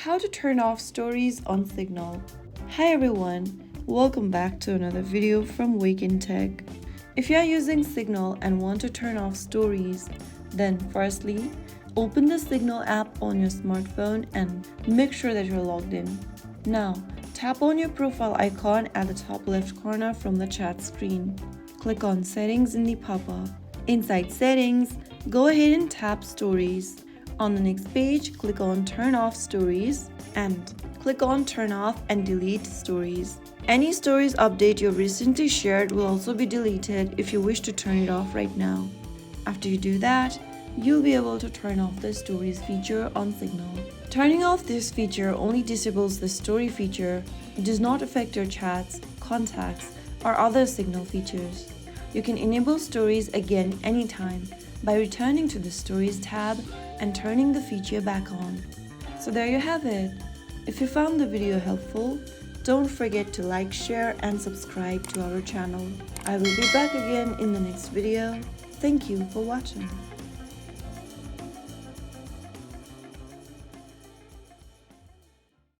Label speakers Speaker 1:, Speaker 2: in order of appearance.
Speaker 1: How to turn off stories on Signal. Hi everyone, welcome back to another video from Wake&Tech. If you are using Signal and want to turn off stories, then firstly, open the Signal app on your smartphone and make sure that you're logged in. Now, tap on your profile icon at the top left corner from the chat screen. Click on Settings in the pop-up. Inside Settings, go ahead and tap Stories. On the next page, click on Turn Off Stories and click on Turn Off and Delete Stories. Any stories update you recently shared will also be deleted if you wish to turn it off right now. After you do that, you'll be able to turn off the Stories feature on Signal. Turning off this feature only disables the Story feature. It does not affect your chats, contacts, or other Signal features. You can enable Stories again anytime by returning to the Stories tab and turning the feature back on. So there you have it. If you found the video helpful, don't forget to like, share and subscribe to our channel. I will be back again in the next video. Thank you for watching.